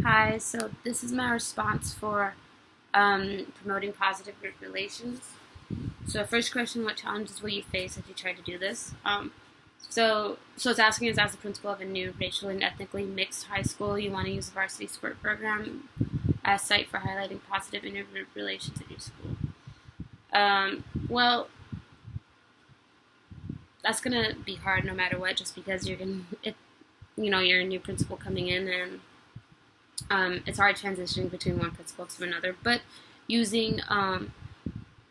Hi, so this is my response for promoting positive group relations. So, first question: what challenges will you face if you try to do this? So it's asking us as the principal of a new racially and ethnically mixed high school, you want to use the varsity sport program as site for highlighting positive intergroup relations at your school. Well, that's gonna be hard no matter what, just because you're a new principal coming in and it's hard transitioning between one principal to another, but using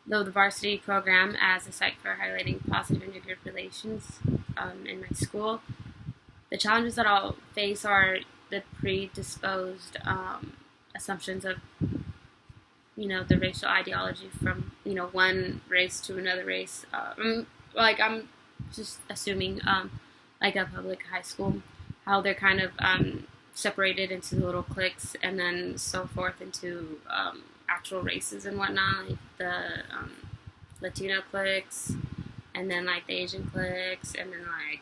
the varsity program as a site for highlighting positive intergroup relations in my school, the challenges that I'll face are the predisposed assumptions of the racial ideology from one race to another race. I'm just assuming like a public high school, how they're kind of separated into little cliques and then so forth into actual races and whatnot, like the Latino cliques, and then like the Asian cliques, and then like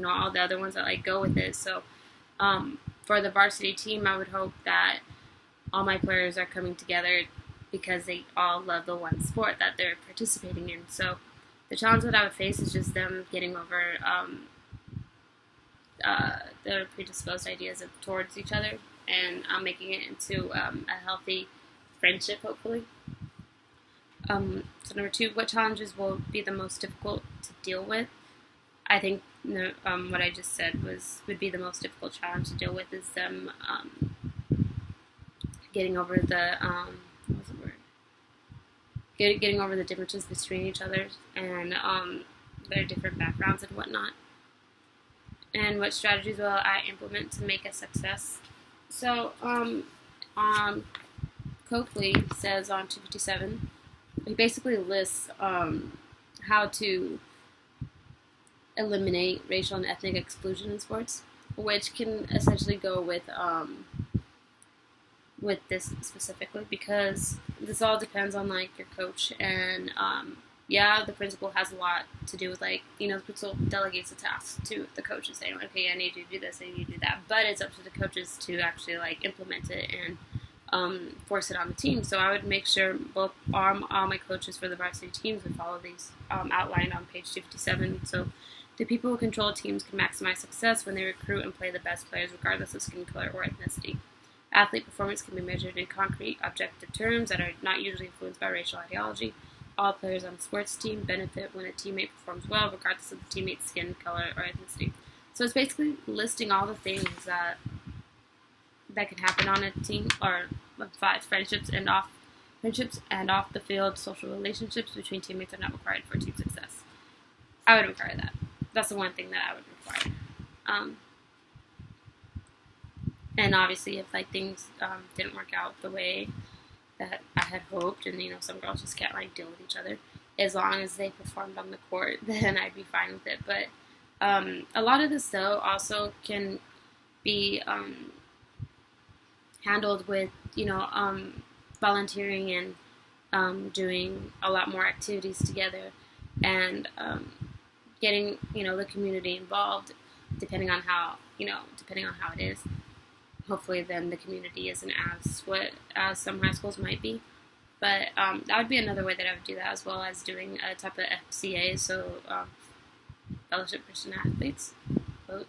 all the other ones that like go with it. So for the varsity team, I would hope that all my players are coming together because they all love the one sport that they're participating in. So the challenge that I would face is just them getting over their predisposed ideas towards each other and making it into a healthy friendship, hopefully. So number two, what challenges will be the most difficult to deal with? I think what I just said would be the most difficult challenge to deal with is them getting over the what was the word? Getting over the differences between each other and their different backgrounds and whatnot. And what strategies will I implement to make a success? So Coakley says on 257, he basically lists how to eliminate racial and ethnic exclusion in sports, which can essentially go with this specifically, because this all depends on like your coach and yeah, the principal has a lot to do with the principal delegates a task to the coaches saying like, okay, I need you to do this, I need you to do that, but it's up to the coaches to actually like implement it and force it on the team. So I would make sure all my coaches for the varsity teams would follow these outlined on page 257. So the people who control teams can maximize success when they recruit and play the best players regardless of skin color or ethnicity. Athlete performance can be measured in concrete, objective terms that are not usually influenced by racial ideology. All players on the sports team benefit when a teammate performs well, regardless of the teammate's skin color or ethnicity. So it's basically listing all the things that could happen on a team, or 5 friendships and off the field social relationships between teammates are not required for team success. I would require that. That's the one thing that I would require. And obviously, if like things didn't work out the way that I had hoped, and some girls just can't like deal with each other, as long as they performed on the court, then I'd be fine with it. But a lot of this though also can be handled with volunteering and doing a lot more activities together, and getting the community involved, depending on how it is. Hopefully, then the community isn't as some high schools might be. But that would be another way that I would do that, as well as doing a type of FCA, so Fellowship Christian Athletes. But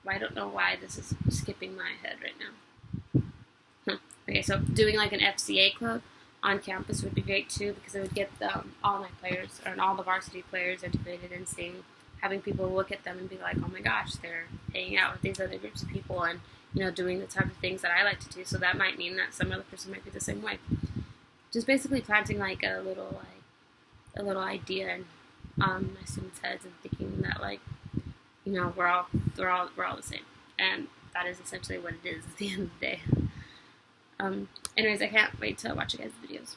I don't know why this is skipping my head right now. Okay, so doing like an FCA club on campus would be great too, because it would get all my players and all the varsity players integrated and having people look at them and be like, oh my gosh, they're hanging out with these other groups of people and doing the type of things that I like to do. So that might mean that some other person might be the same way. Just basically planting like a little idea in my students' heads and thinking that we're all the same, and that is essentially what it is at the end of the day. Anyways, I can't wait to watch you guys' videos.